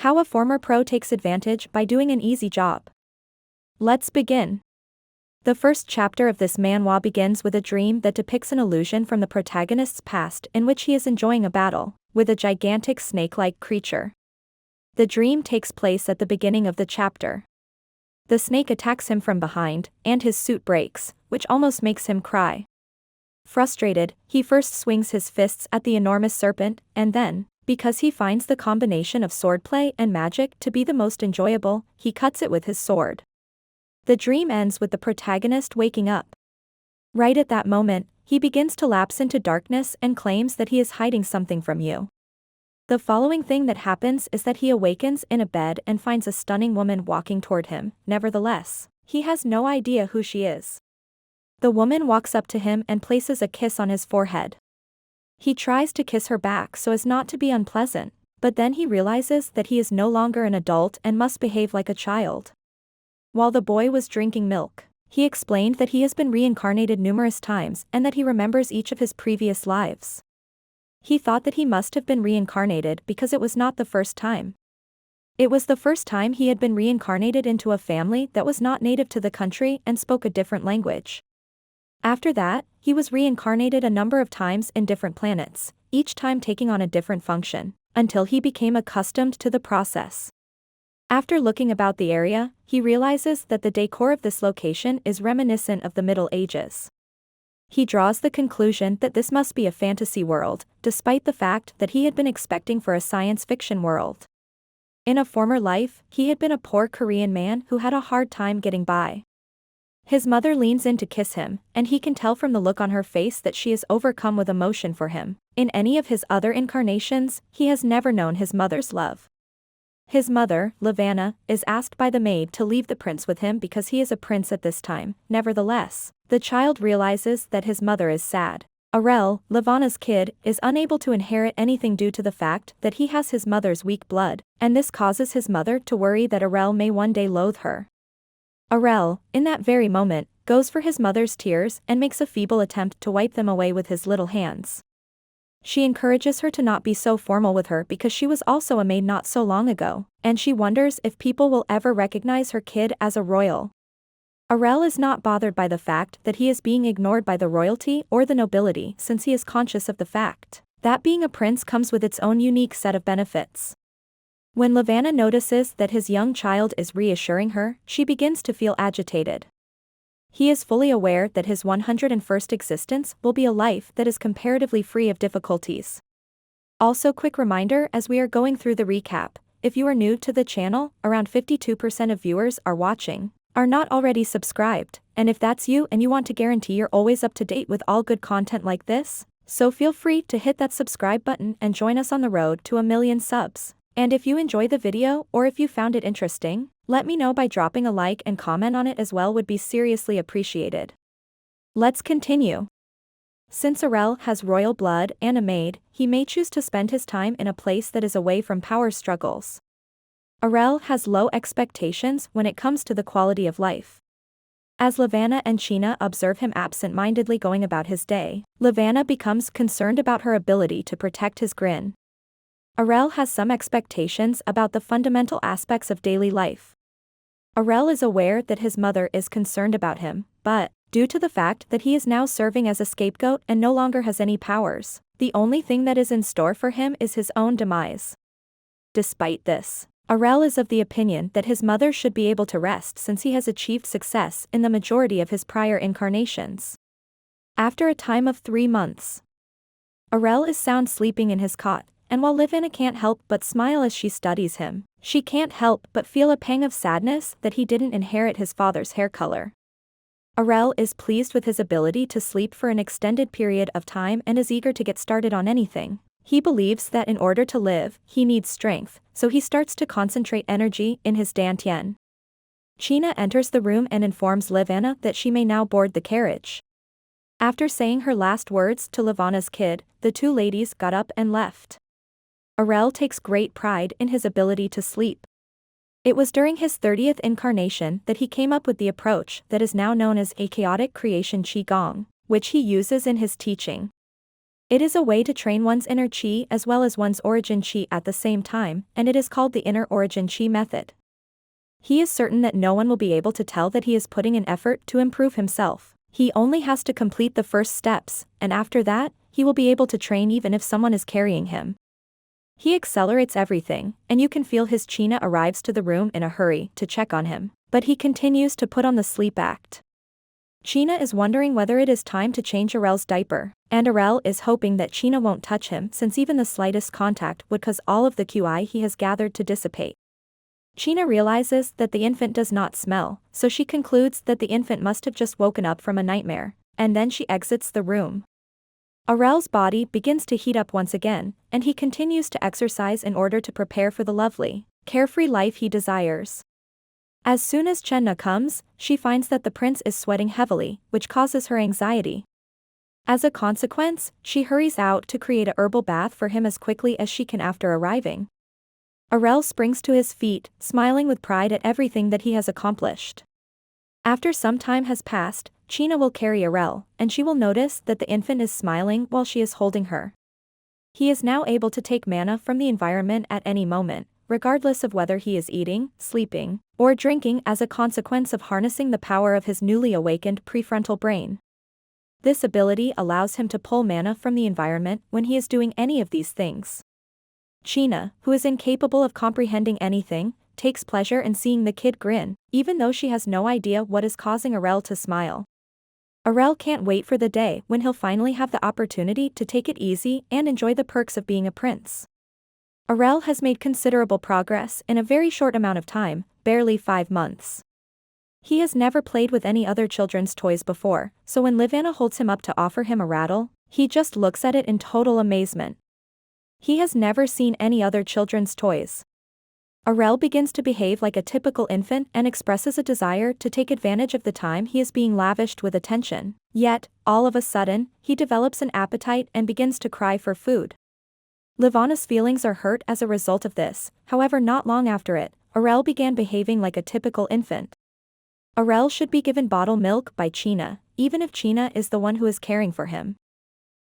How a former pro takes advantage by doing an easy job. Let's begin. The first chapter of this manhwa begins with a dream that depicts an illusion from the protagonist's past in which he is enjoying a battle with a gigantic snake-like creature. The dream takes place at the beginning of the chapter. The snake attacks him from behind, and his suit breaks, which almost makes him cry. Frustrated, he first swings his fists at the enormous serpent, and then, because he finds the combination of swordplay and magic to be the most enjoyable, he cuts it with his sword. The dream ends with the protagonist waking up. Right at that moment, he begins to lapse into darkness and claims that he is hiding something from you. The following thing that happens is that he awakens in a bed and finds a stunning woman walking toward him. Nevertheless, he has no idea who she is. The woman walks up to him and places a kiss on his forehead. He tries to kiss her back so as not to be unpleasant, but then he realizes that he is no longer an adult and must behave like a child. While the boy was drinking milk, he explained that he has been reincarnated numerous times and that he remembers each of his previous lives. He thought that he must have been reincarnated because it was not the first time. It was the first time he had been reincarnated into a family that was not native to the country and spoke a different language. After that, he was reincarnated a number of times in different planets, each time taking on a different function, until he became accustomed to the process. After looking about the area, he realizes that the decor of this location is reminiscent of the Middle Ages. He draws the conclusion that this must be a fantasy world, despite the fact that he had been expecting for a science fiction world. In a former life, he had been a poor Korean man who had a hard time getting by. His mother leans in to kiss him, and he can tell from the look on her face that she is overcome with emotion for him. In any of his other incarnations, he has never known his mother's love. His mother, Lavanna, is asked by the maid to leave the prince with him because he is a prince at this time. Nevertheless, the child realizes that his mother is sad. Arel, Lavanna's kid, is unable to inherit anything due to the fact that he has his mother's weak blood, and this causes his mother to worry that Arel may one day loathe her. Arel, in that very moment, goes for his mother's tears and makes a feeble attempt to wipe them away with his little hands. She encourages her to not be so formal with her because she was also a maid not so long ago, and she wonders if people will ever recognize her kid as a royal. Arel is not bothered by the fact that he is being ignored by the royalty or the nobility since he is conscious of the fact that being a prince comes with its own unique set of benefits. When Lavanna notices that his young child is reassuring her, she begins to feel agitated. He is fully aware that his 101st existence will be a life that is comparatively free of difficulties. Also, quick reminder as we are going through the recap, if you are new to the channel, around 52% of viewers are watching, are not already subscribed, and if that's you and you want to guarantee you're always up to date with all good content like this, so feel free to hit that subscribe button and join us on the road to 1 million subs. And if you enjoy the video or if you found it interesting, let me know by dropping a like and comment on it as well, would be seriously appreciated. Let's continue. Since Arel has royal blood and a maid, he may choose to spend his time in a place that is away from power struggles. Arel has low expectations when it comes to the quality of life. As Lavanna and China observe him absent-mindedly going about his day, Lavanna becomes concerned about her ability to protect his grin. Arel has some expectations about the fundamental aspects of daily life. Arel is aware that his mother is concerned about him, but, due to the fact that he is now serving as a scapegoat and no longer has any powers, the only thing that is in store for him is his own demise. Despite this, Arel is of the opinion that his mother should be able to rest since he has achieved success in the majority of his prior incarnations. After a time of 3 months, Arel is sound sleeping in his cot, and while Lavanna can't help but smile as she studies him, she can't help but feel a pang of sadness that he didn't inherit his father's hair color. Arel is pleased with his ability to sleep for an extended period of time and is eager to get started on anything. He believes that in order to live, he needs strength, so he starts to concentrate energy in his dantian. China enters the room and informs Lavanna that she may now board the carriage. After saying her last words to Lavanna's kid, the two ladies got up and left. Arel takes great pride in his ability to sleep. It was during his 30th incarnation that he came up with the approach that is now known as a chaotic creation qigong, which he uses in his teaching. It is a way to train one's inner chi as well as one's origin chi at the same time, and it is called the inner origin chi method. He is certain that no one will be able to tell that he is putting an effort to improve himself. He only has to complete the first steps, and after that, he will be able to train even if someone is carrying him. He accelerates everything, and you can feel his China arrives to the room in a hurry to check on him, but he continues to put on the sleep act. China is wondering whether it is time to change Arel's diaper, and Arel is hoping that China won't touch him since even the slightest contact would cause all of the QI he has gathered to dissipate. China realizes that the infant does not smell, so she concludes that the infant must have just woken up from a nightmare, and then she exits the room. Arel's body begins to heat up once again, and he continues to exercise in order to prepare for the lovely, carefree life he desires. As soon as Chenna comes, she finds that the prince is sweating heavily, which causes her anxiety. As a consequence, she hurries out to create a herbal bath for him as quickly as she can after arriving. Arel springs to his feet, smiling with pride at everything that he has accomplished. After some time has passed, China will carry Arel, and she will notice that the infant is smiling while she is holding her. He is now able to take mana from the environment at any moment, regardless of whether he is eating, sleeping, or drinking as a consequence of harnessing the power of his newly awakened prefrontal brain. This ability allows him to pull mana from the environment when he is doing any of these things. China, who is incapable of comprehending anything, takes pleasure in seeing the kid grin, even though she has no idea what is causing Arel to smile. Arel can't wait for the day when he'll finally have the opportunity to take it easy and enjoy the perks of being a prince. Arel has made considerable progress in a very short amount of time, barely 5 months. He has never played with any other children's toys before, so when Livana holds him up to offer him a rattle, he just looks at it in total amazement. He has never seen any other children's toys. Arel begins to behave like a typical infant and expresses a desire to take advantage of the time he is being lavished with attention. Yet, all of a sudden, he develops an appetite and begins to cry for food. Livana's feelings are hurt as a result of this, however not long after it, Arel began behaving like a typical infant. Arel should be given bottled milk by China, even if China is the one who is caring for him.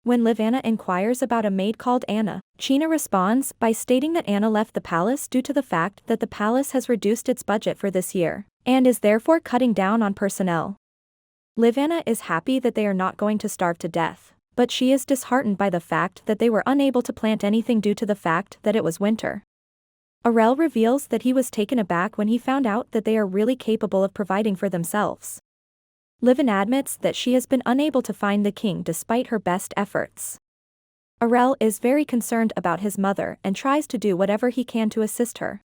When Livana inquires about a maid called Anna, China responds by stating that Anna left the palace due to the fact that the palace has reduced its budget for this year, and is therefore cutting down on personnel. Livana is happy that they are not going to starve to death, but she is disheartened by the fact that they were unable to plant anything due to the fact that it was winter. Arel reveals that he was taken aback when he found out that they are really capable of providing for themselves. Livana admits that she has been unable to find the king despite her best efforts. Arel is very concerned about his mother and tries to do whatever he can to assist her.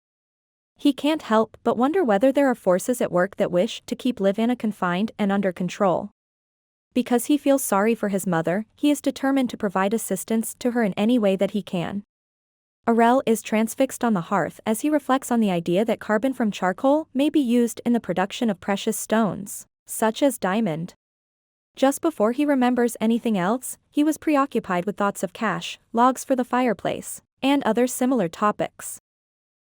He can't help but wonder whether there are forces at work that wish to keep Livana confined and under control. Because he feels sorry for his mother, he is determined to provide assistance to her in any way that he can. Arel is transfixed on the hearth as he reflects on the idea that carbon from charcoal may be used in the production of precious stones, such as diamond. Just before he remembers anything else, he was preoccupied with thoughts of cash, logs for the fireplace, and other similar topics.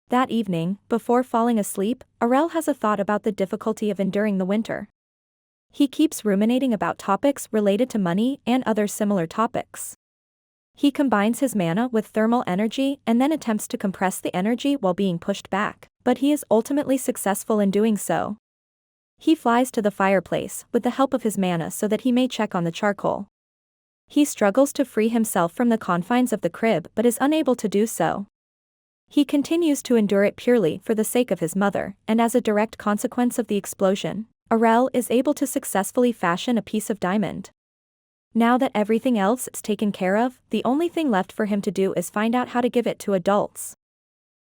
That evening, before falling asleep, Arel has a thought about the difficulty of enduring the winter. He keeps ruminating about topics related to money and other similar topics. He combines his mana with thermal energy and then attempts to compress the energy while being pushed back, but he is ultimately successful in doing so. He flies to the fireplace with the help of his mana so that he may check on the charcoal. He struggles to free himself from the confines of the crib but is unable to do so. He continues to endure it purely for the sake of his mother, and as a direct consequence of the explosion, Arel is able to successfully fashion a piece of diamond. Now that everything else is taken care of, the only thing left for him to do is find out how to give it to adults.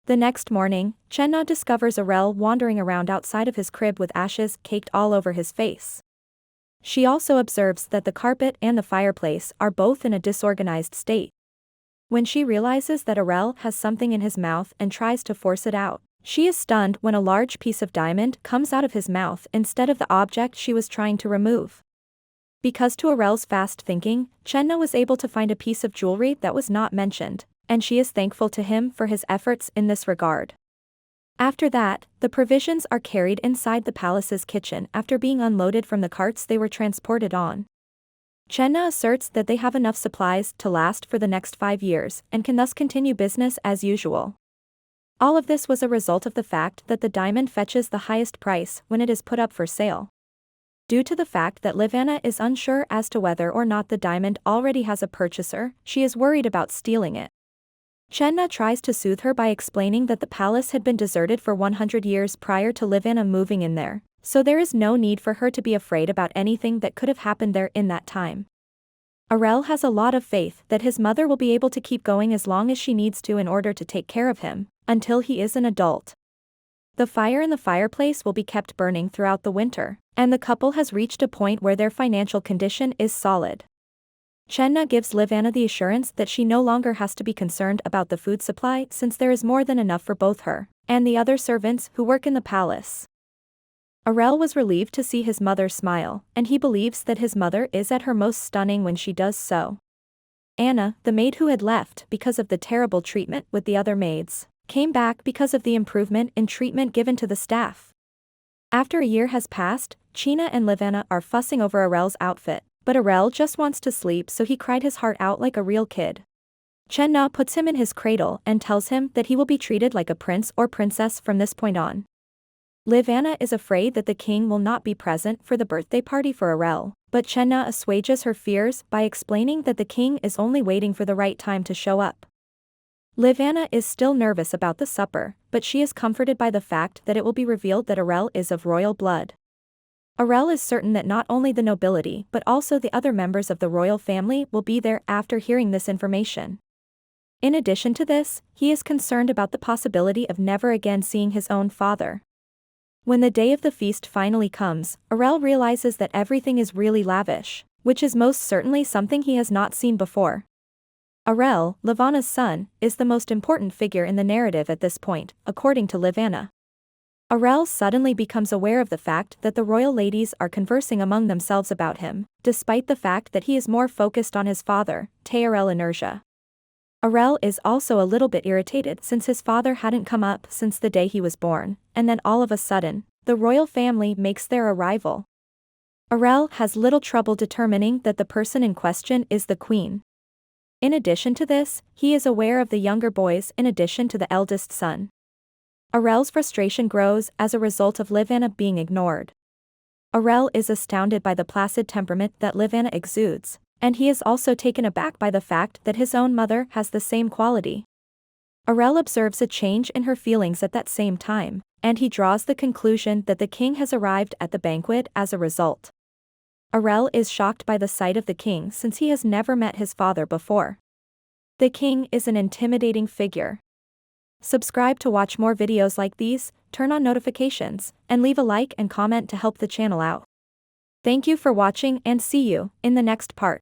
The next morning, Chenna discovers Arel wandering around outside of his crib with ashes caked all over his face. She also observes that the carpet and the fireplace are both in a disorganized state. When she realizes that Arel has something in his mouth and tries to force it out, she is stunned when a large piece of diamond comes out of his mouth instead of the object she was trying to remove. Because to Arel's fast thinking, Chenna was able to find a piece of jewelry that was not mentioned, and she is thankful to him for his efforts in this regard. After that, the provisions are carried inside the palace's kitchen after being unloaded from the carts they were transported on. Chenna asserts that they have enough supplies to last for the next 5 years and can thus continue business as usual. All of this was a result of the fact that the diamond fetches the highest price when it is put up for sale. Due to the fact that Livana is unsure as to whether or not the diamond already has a purchaser, she is worried about stealing it. Chenna tries to soothe her by explaining that the palace had been deserted for 100 years prior to Livana moving in there, so there is no need for her to be afraid about anything that could have happened there in that time. Arel has a lot of faith that his mother will be able to keep going as long as she needs to in order to take care of him, until he is an adult. The fire in the fireplace will be kept burning throughout the winter, and the couple has reached a point where their financial condition is solid. Chenna gives Livana the assurance that she no longer has to be concerned about the food supply since there is more than enough for both her and the other servants who work in the palace. Arel was relieved to see his mother smile, and he believes that his mother is at her most stunning when she does so. Anna, the maid who had left because of the terrible treatment with the other maids, came back because of the improvement in treatment given to the staff. After a year has passed, Chena and Livana are fussing over Arel's outfit, but Arel just wants to sleep, so he cried his heart out like a real kid. Chenna puts him in his cradle and tells him that he will be treated like a prince or princess from this point on. Livana is afraid that the king will not be present for the birthday party for Arel, but Chenna assuages her fears by explaining that the king is only waiting for the right time to show up. Livana is still nervous about the supper, but she is comforted by the fact that it will be revealed that Arel is of royal blood. Arel is certain that not only the nobility but also the other members of the royal family will be there after hearing this information. In addition to this, he is concerned about the possibility of never again seeing his own father. When the day of the feast finally comes, Arel realizes that everything is really lavish, which is most certainly something he has not seen before. Arel, Livana's son, is the most important figure in the narrative at this point, according to Livana. Arel suddenly becomes aware of the fact that the royal ladies are conversing among themselves about him, despite the fact that he is more focused on his father, Tearel Inertia. Arel is also a little bit irritated since his father hadn't come up since the day he was born, and then all of a sudden, the royal family makes their arrival. Arel has little trouble determining that the person in question is the queen. In addition to this, he is aware of the younger boys in addition to the eldest son. Arel's frustration grows as a result of Livana being ignored. Arel is astounded by the placid temperament that Livana exudes, and he is also taken aback by the fact that his own mother has the same quality. Arel observes a change in her feelings at that same time, and he draws the conclusion that the king has arrived at the banquet as a result. Arel is shocked by the sight of the king since he has never met his father before. The king is an intimidating figure. Subscribe to watch more videos like these, turn on notifications, and leave a like and comment to help the channel out. Thank you for watching and see you in the next part.